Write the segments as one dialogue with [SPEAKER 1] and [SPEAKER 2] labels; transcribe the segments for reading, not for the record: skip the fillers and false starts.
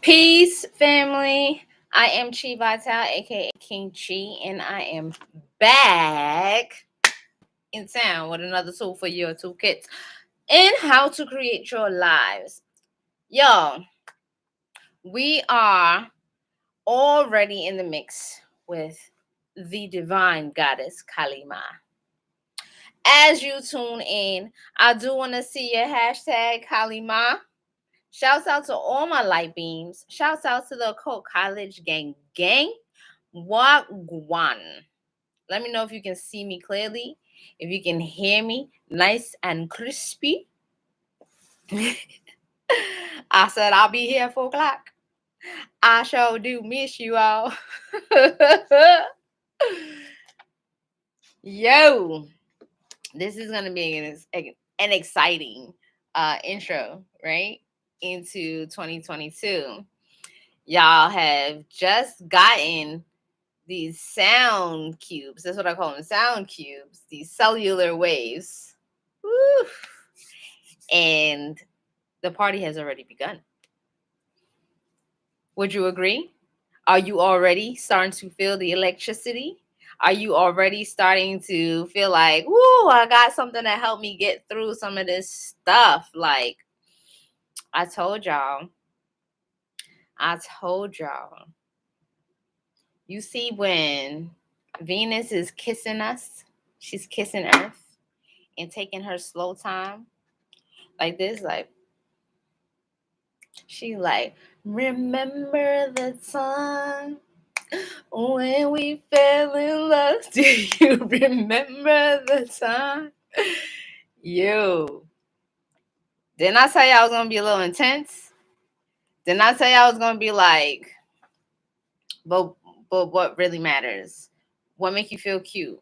[SPEAKER 1] Peace, family. I am Chi Vital, aka King Chi, and I am back in town with another tool for your toolkits and how to create your lives. Yo, we are already in the mix with the divine goddess Kalima. As you tune in, I do want to see your hashtag Kalima. Shouts out to all my light beams. Shouts out to the Coke College gang. Wagwan. Let me know if you can see me clearly. If you can hear me nice and crispy. I said I'll be here at 4 o'clock. I sure do miss you all. Yo, this is going to be an exciting intro, right? Into 2022. Y'all have just gotten these sound cubes. That's what I call them, sound cubes. These cellular waves. Woo. And the party has already begun. Would you agree? Are you already starting to feel the electricity? Are you already starting to feel like, woo, I got something to help me get through some of this stuff? Like, I told y'all. You see, when Venus is kissing us, she's kissing Earth and taking her slow time like this, like she like, remember the time when we fell in love. Do you remember the time? Yo, didn't I tell you I was gonna be a little intense? Didn't I tell you I was gonna be like, but what really matters? What make you feel cute?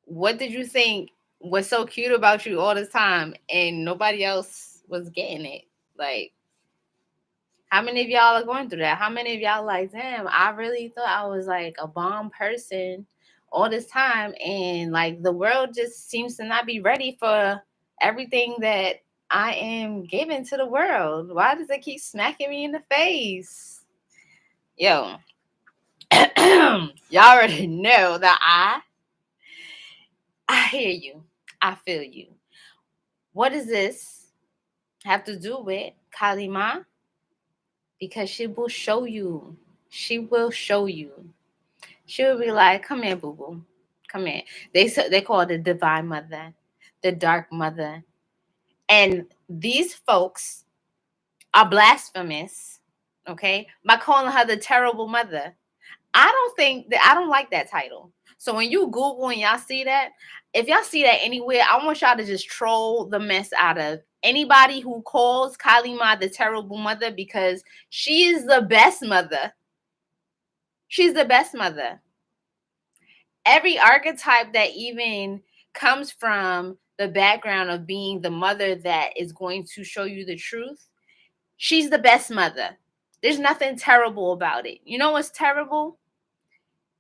[SPEAKER 1] What did you think was so cute about you all this time and nobody else was getting it? Like, how many of y'all are going through that? How many of y'all like, damn, I really thought I was like a bomb person all this time, and like the world just seems to not be ready for everything that I am giving to the world. Why does it keep smacking me in the face? Yo, y'all already know that I hear you. I feel you. What does this have to do with Kalima? Because she will show you. She will show you. She will be like, come here, boo-boo. Come here. They call it the divine mother, the dark mother. And these folks are blasphemous, okay, by calling her the terrible mother. I don't like that title. So when you Google and y'all see that, if y'all see that anywhere, I want y'all to just troll the mess out of anybody who calls Kalima the terrible mother, because she is the best mother. She's the best mother. Every archetype that even comes from the background of being the mother that is going to show you the truth, she's the best mother. There's nothing terrible about it. You know what's terrible?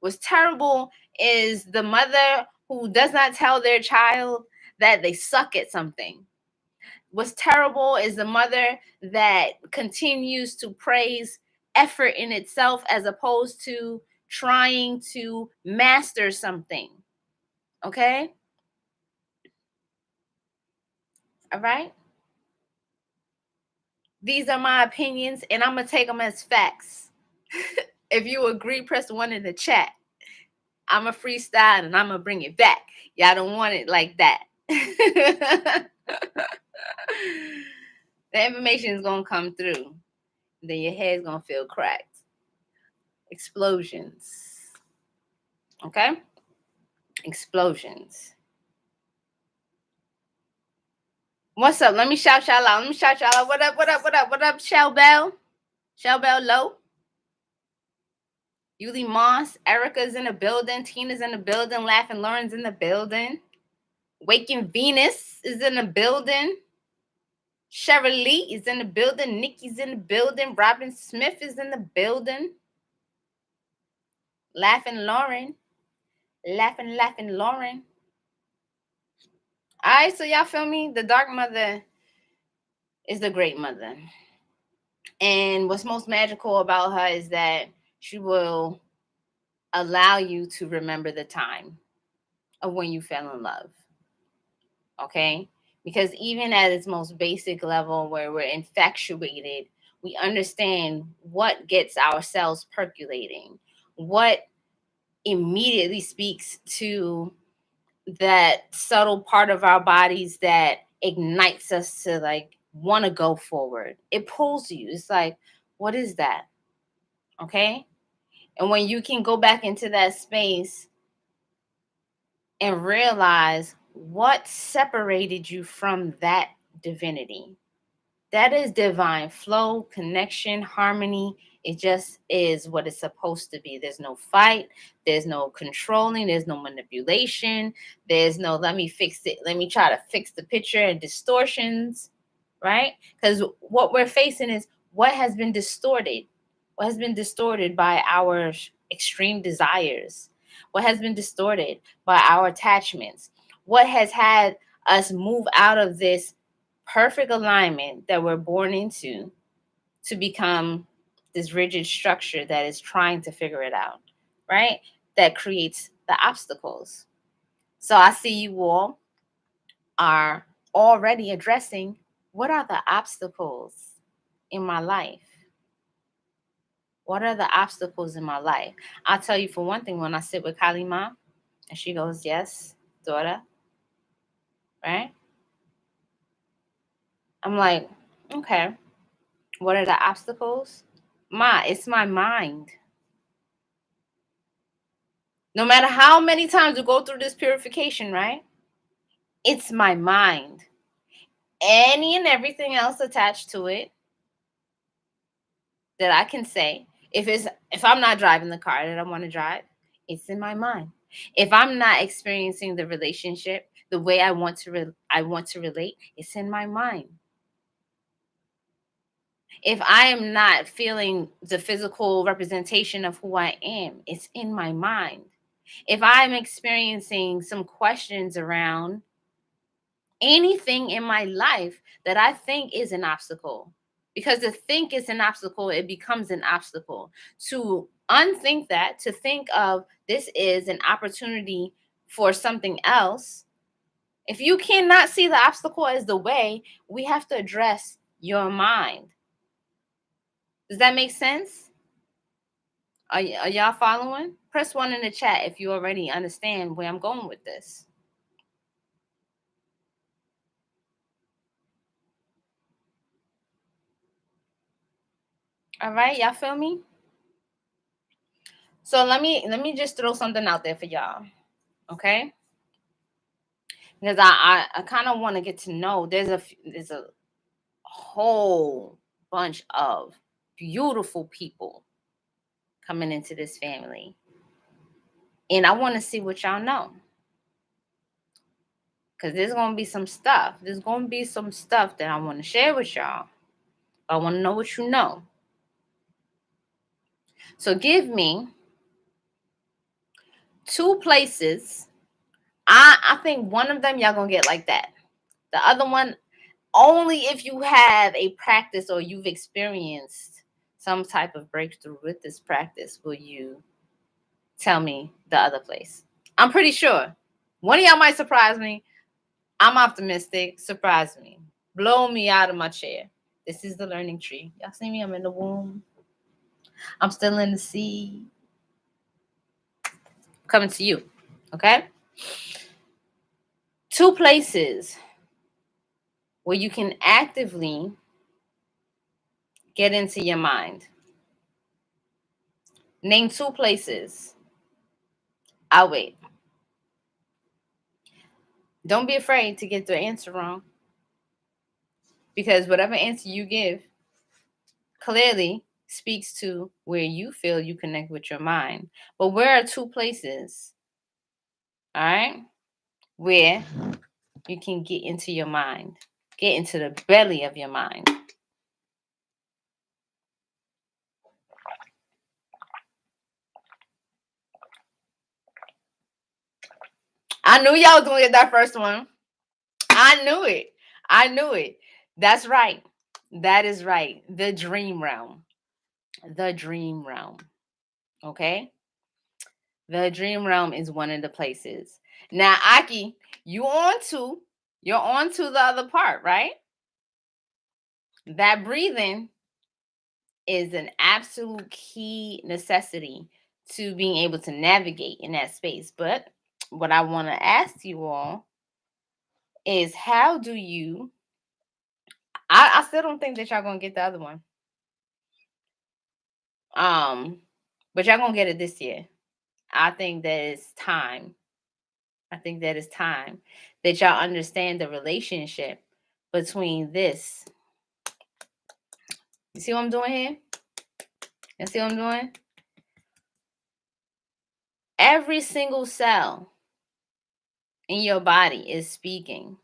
[SPEAKER 1] What's terrible is the mother who does not tell their child that they suck at something. What's terrible is the mother that continues to praise effort in itself as opposed to trying to master something. Okay? All right? These are my opinions, and I'm going to take them as facts. If you agree, press 1 in the chat. I'm a freestyle and I'm going to bring it back. Y'all don't want it like that. The information is going to come through. Then your head's going to feel cracked. Explosions. Okay? Explosions. What's up? Let me shout y'all out. What up, what up, what up, what up, Shell Bell? Shell Bell Low? Yuli Moss, Erica's in the building, Tina's in the building, Laughing Lauren's in the building, Waking Venus is in the building, Cheryl Lee is in the building, Nikki's in the building, Robin Smith is in the building, Laughing Lauren. Lauren. All right, so y'all feel me? The dark mother is the great mother. And what's most magical about her is that she will allow you to remember the time of when you fell in love. Okay? Because even at its most basic level where we're infatuated, we understand what gets our cells percolating, what immediately speaks to that subtle part of our bodies that ignites us to like want to go forward. It pulls you. It's like, what is that? Okay? And when you can go back into that space and realize what separated you from that divinity, that is divine flow, connection, harmony. It just is what it's supposed to be. There's no fight, there's no controlling, there's no manipulation, there's no let me fix it, let me try to fix the picture and distortions, right? Because what we're facing is what has been distorted, what has been distorted by our extreme desires, what has been distorted by our attachments, what has had us move out of this perfect alignment that we're born into to become this rigid structure that is trying to figure it out, right? That creates the obstacles. So I see you all are already addressing what are the obstacles in my life? What are the obstacles in my life? I'll tell you for one thing, when I sit with Kalima and she goes, yes, daughter, right? I'm like, okay, what are the obstacles? It's my mind. No matter how many times we go through this purification, right? It's my mind. Any and everything else attached to it that I can say, if I'm not driving the car that I want to drive, it's in my mind. If I'm not experiencing the relationship the way I want to relate, it's in my mind. If I am not feeling the physical representation of who I am, it's in my mind. If I'm experiencing some questions around anything in my life that I think is an obstacle. Because to think is an obstacle, it becomes an obstacle. To unthink that, to think of this is an opportunity for something else. If you cannot see the obstacle as the way, we have to address your mind. Does that make sense? Are y'all following? Press one in the chat if you already understand where I'm going with this. All right, y'all feel me? So let me just throw something out there for y'all, okay? Because I kind of want to get to know. There's a whole bunch of beautiful people coming into this family, and I want to see what y'all know. Because there's gonna be some stuff. There's gonna be some stuff that I want to share with y'all. I want to know what you know. So give me two places. I think one of them y'all gonna get like that. The other one, only if you have a practice or you've experienced some type of breakthrough with this practice will you tell me the other place. I'm pretty sure one of y'all might surprise me. I'm optimistic. Surprise me. Blow me out of my chair. This is the learning tree. Y'all see me? I'm in the womb. I'm still in the sea. Coming to you. Okay? Two places where you can actively get into your mind. Name two places. I'll wait. Don't be afraid to get the answer wrong. Because whatever answer you give clearly speaks to where you feel you connect with your mind. But where are two places, all right, where you can get into your mind, get into the belly of your mind? I knew y'all was gonna get that first one. I knew it. I knew it. That's right. That is right. The dream realm. The dream realm. Okay? The dream realm is one of the places. Now, Aki, you're on to the other part, right? That breathing is an absolute key necessity to being able to navigate in that space. But what I want to ask you all is how do you I still don't think that y'all gonna get the other one. Um, but y'all gonna get it this year. I think that it's time. I think that it's time that y'all understand the relationship between this. You see what I'm doing here? You see what I'm doing? Every single cell in your body is speaking.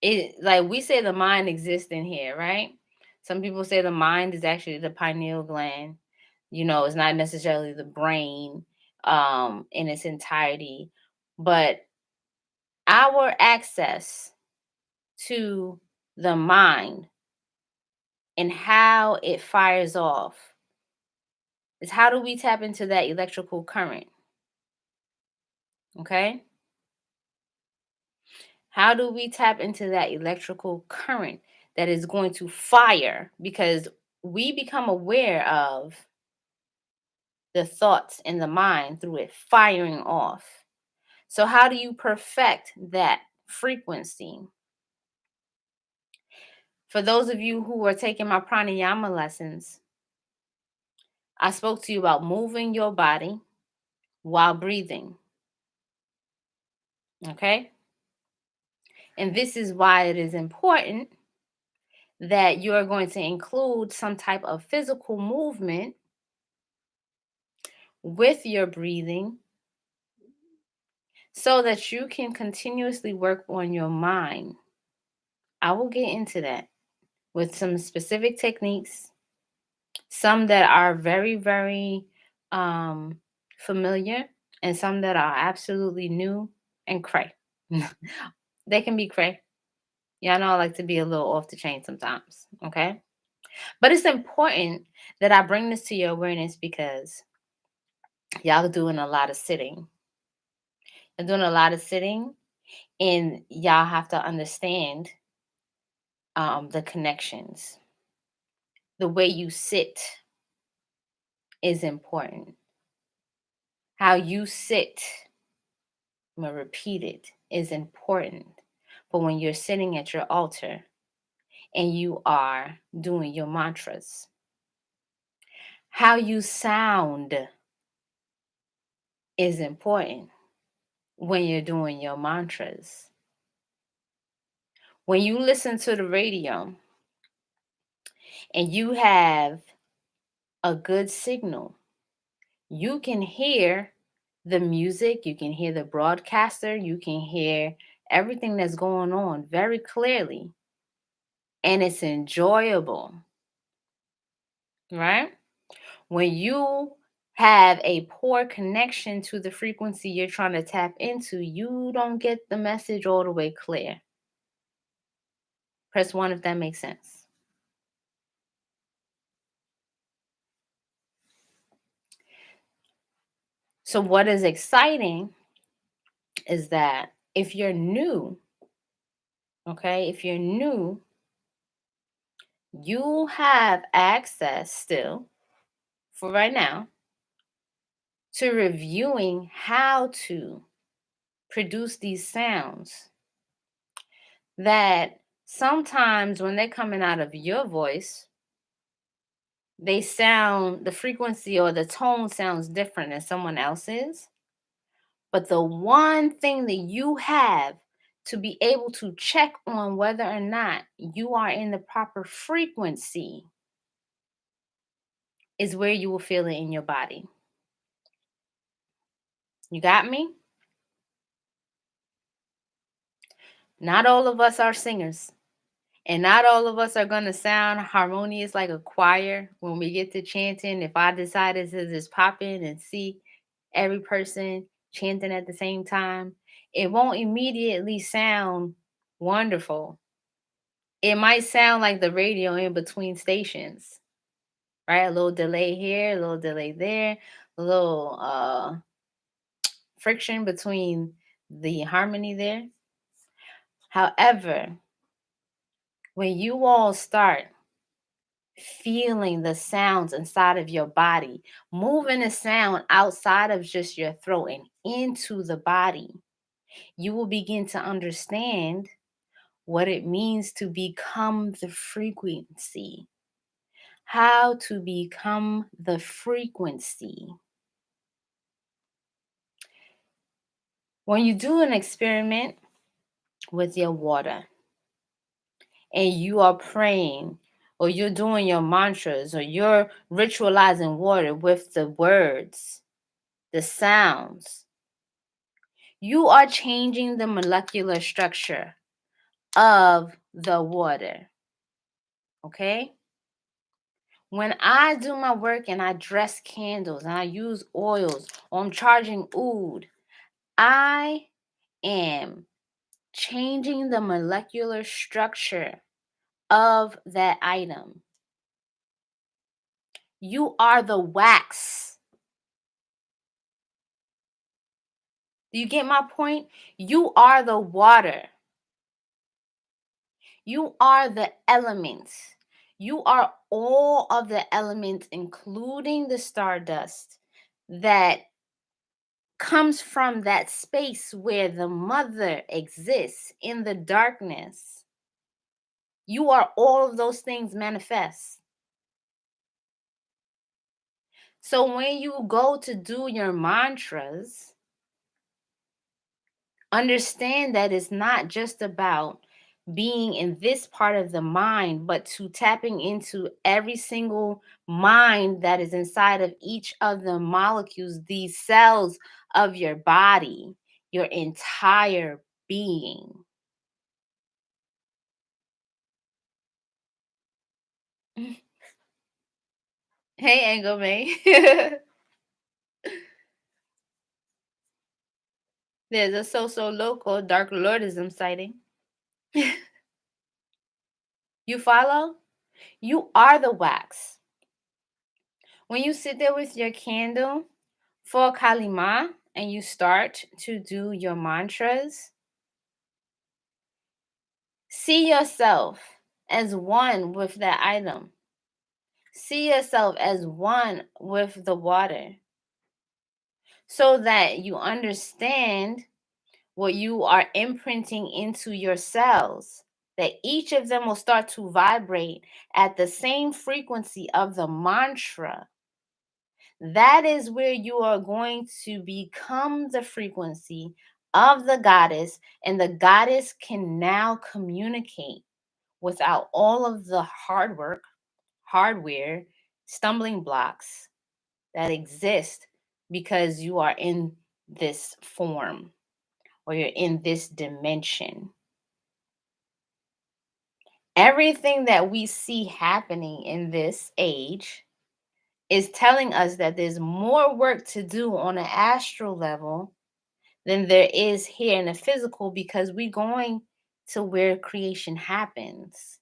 [SPEAKER 1] It like we say the mind exists in here, right? Some people say the mind is actually the pineal gland. It's not necessarily the brain in its entirety, but our access to the mind and how it fires off is how do we tap into that electrical current? Okay? How do we tap into that electrical current that is going to fire? Because we become aware of the thoughts in the mind through it firing off. So, how do you perfect that frequency? For those of you who are taking my pranayama lessons, I spoke to you about moving your body while breathing. Okay? And this is why it is important that you are going to include some type of physical movement with your breathing so that you can continuously work on your mind. I will get into that with some specific techniques, some that are very, very familiar, and some that are absolutely new and cray. They can be cray. Y'all know I like to be a little off the chain sometimes, okay? But it's important that I bring this to your awareness because y'all are doing a lot of sitting. You're doing a lot of sitting, and y'all have to understand the connections. The way you sit is important. How you sit, I'm going to repeat it, is important. But when you're sitting at your altar and you are doing your mantras, how you sound is important when you're doing your mantras. When you listen to the radio and you have a good signal, you can hear the music, you can hear the broadcaster, you can hear everything that's going on very clearly, and it's enjoyable, right? When you have a poor connection to the frequency you're trying to tap into, you don't get the message all the way clear. Press 1 if that makes sense. So, what is exciting is that if you're new, okay, if you're new, you have access still for right now to reviewing how to produce these sounds that sometimes when they're coming out of your voice, the frequency or the tone sounds different than someone else's. But the one thing that you have to be able to check on whether or not you are in the proper frequency is where you will feel it in your body. You got me? Not all of us are singers. And not all of us are going to sound harmonious like a choir when we get to chanting. If I decided to just pop in and see every person chanting at the same time, it won't immediately sound wonderful. It might sound like the radio in between stations, right? A little delay here, a little delay there, a little friction between the harmony there. However, when you all start feeling the sounds inside of your body, moving the sound outside of just your throat and into the body, you will begin to understand what it means to become the frequency. How to become the frequency. When you do an experiment with your water and you are praying, or you're doing your mantras, or you're ritualizing water with the words, the sounds, you are changing the molecular structure of the water. Okay? When I do my work and I dress candles and I use oils or I'm charging oud, I am changing the molecular structure of that item. You are the wax. Do you get my point? You are the water. You are the elements. You are all of the elements, including the stardust that comes from that space where the mother exists in the darkness. You are all of those things manifest. So when you go to do your mantras, understand that it's not just about being in this part of the mind, but to tapping into every single mind that is inside of each of the molecules, these cells of your body, your entire being. Hey, Angle May. There's a so local Dark Lordism sighting. You follow? You are the wax. When you sit there with your candle for Kalima and you start to do your mantras, see yourself as one with that item. See yourself as one with the water so that you understand what you are imprinting into your cells, that each of them will start to vibrate at the same frequency of the mantra. That is where you are going to become the frequency of the goddess, and the goddess can now communicate without all of the hard work, hardware, stumbling blocks that exist because you are in this form or you're in this dimension. Everything that we see happening in this age is telling us that there's more work to do on an astral level than there is here in the physical, because we're going to where creation happens.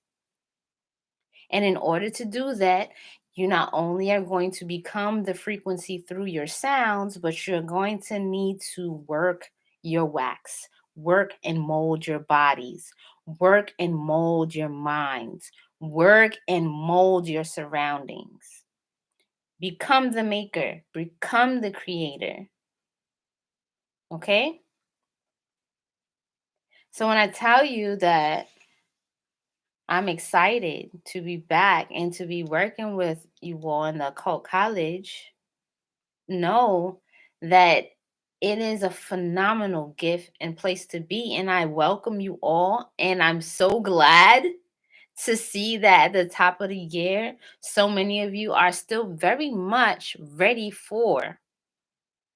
[SPEAKER 1] And in order to do that, you not only are going to become the frequency through your sounds, but you're going to need to work your wax, work and mold your bodies, work and mold your minds, work and mold your surroundings. Become the maker, become the creator. Okay? So when I tell you that I'm excited to be back and to be working with you all in the occult college, know that it is a phenomenal gift and place to be. And I welcome you all. And I'm so glad to see that at the top of the year, so many of you are still very much ready for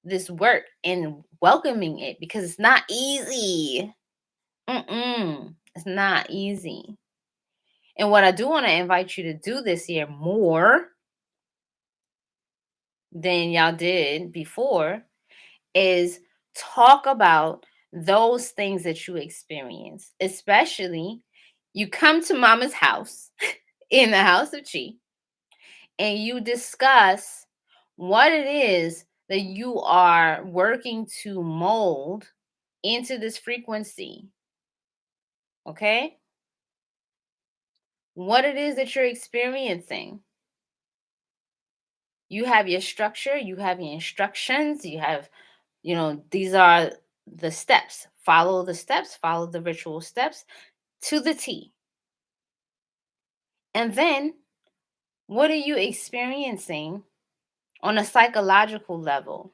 [SPEAKER 1] this work and welcoming it, because it's not easy. It's not easy. And what I do want to invite you to do this year more than y'all did before is talk about those things that you experience, especially You come to mama's house in the house of chi, and you discuss what it is that you are working to mold into this frequency. Okay? What it is that you're experiencing. You have your structure, you have your instructions, you have, these are the steps. Follow the steps, follow the ritual steps to the T. And then, what are you experiencing on a psychological level?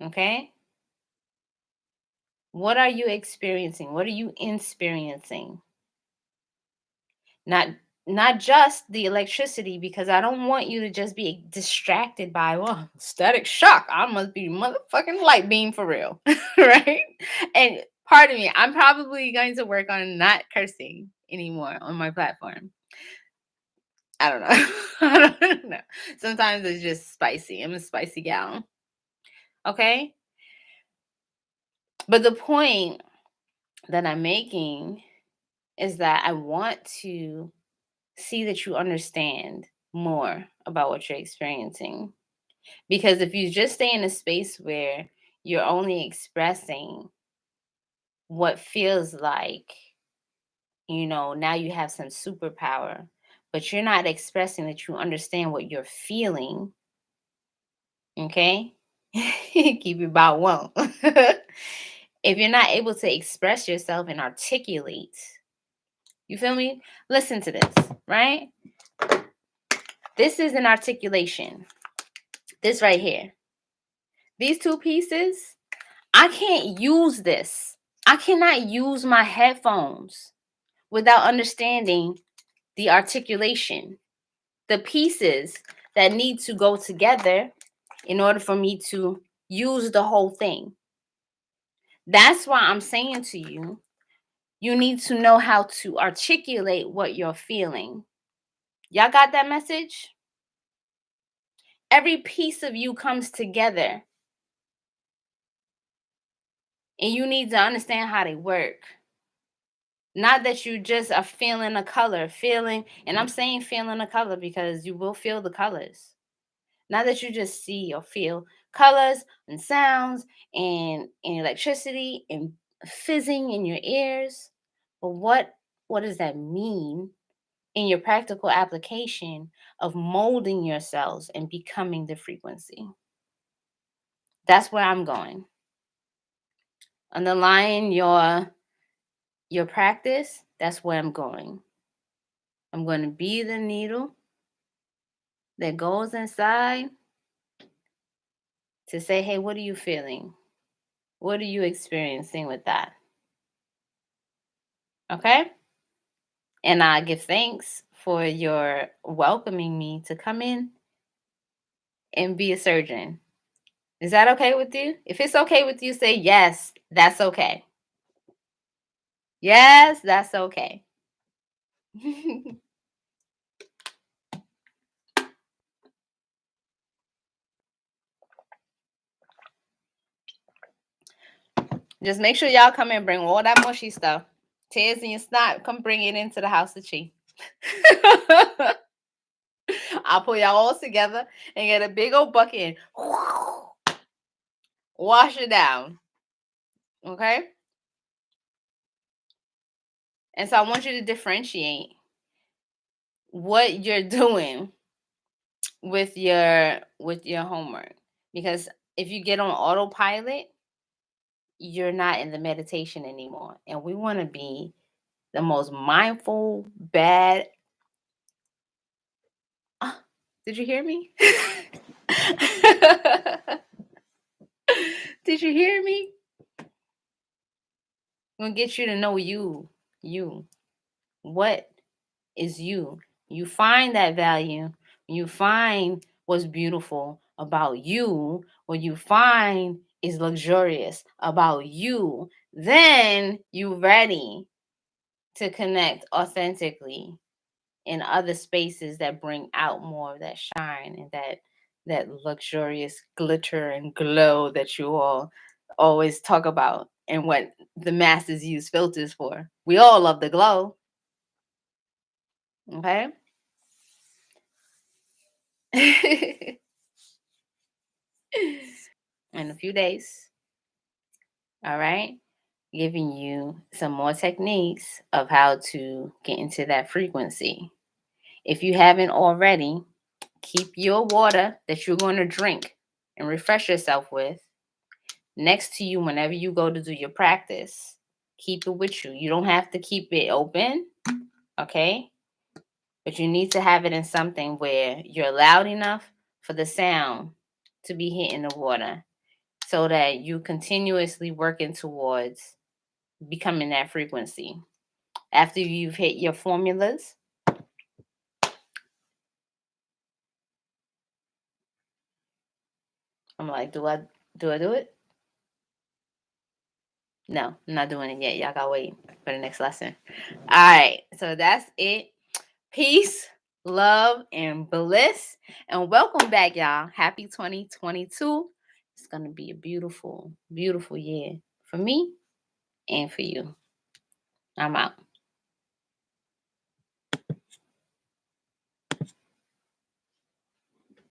[SPEAKER 1] Okay? What are you experiencing? What are you experiencing? Not not just the electricity, because I don't want you to just be distracted by, well, static shock. I must be motherfucking light beam for real. Right? And pardon me, I'm probably going to work on not cursing anymore on my platform. I don't know. I don't know. Sometimes it's just spicy. I'm a spicy gal. Okay? But the point that I'm making is that I want to see that you understand more about what you're experiencing. Because if you just stay in a space where you're only expressing what feels like, now you have some superpower, but you're not expressing that you understand what you're feeling, okay? Keep it about one. If you're not able to express yourself and articulate, you feel me? Listen to this, right? This is an articulation. This right here. These two pieces, I can't use this. I cannot use my headphones without understanding the articulation, the pieces that need to go together in order for me to use the whole thing. That's why I'm saying to you, you need to know how to articulate what you're feeling. Y'all got that message? Every piece of you comes together, and you need to understand how they work. Not that you just are feeling a color, and I'm saying feeling a color because you will feel the colors. Not that you just see or feel colors and sounds and electricity and fizzing in your ears. But what does that mean in your practical application of molding yourselves and becoming the frequency? That's where I'm going. Underlying your practice, that's where I'm going. I'm going to be the needle that goes inside to say, hey, what are you feeling? What are you experiencing with that? Okay? And I give thanks for your welcoming me to come in and be a surgeon. Is that okay with you? If it's okay with you, say yes, that's okay. Yes, that's okay. Just make sure y'all come and bring all that mushy stuff. Tears in your snot, come bring it into the house of Chi. I'll pull y'all all together and get a big old bucket and wash it down. Okay? And so I want you to differentiate what you're doing with your homework. Because if you get on autopilot, you're not in the meditation anymore. And we want to be the most mindful, bad. Ah, did you hear me? Did you hear me? I'm gonna get you to know you. You. What is you? You find that value. You find what's beautiful about you. What you find is luxurious about you. Then you ready to connect authentically in other spaces that bring out more of that shine and that luxurious glitter and glow that you all always talk about and what the masses use filters for. We all love the glow. Okay. In a few days. All right. Giving you some more techniques of how to get into that frequency. If you haven't already, keep your water that you're going to drink and refresh yourself with next to you whenever you go to do your practice. Keep it with you. You don't have to keep it open, okay? But you need to have it in something where you're loud enough for the sound to be hitting the water so that you continuously working towards becoming that frequency. After you've hit your formulas, I'm like, do it? No, I'm not doing it yet. Y'all gotta wait for the next lesson. All right, so that's it. Peace, love, and bliss. And welcome back, y'all. Happy 2022. It's gonna be a beautiful, beautiful year for me and for you. I'm out.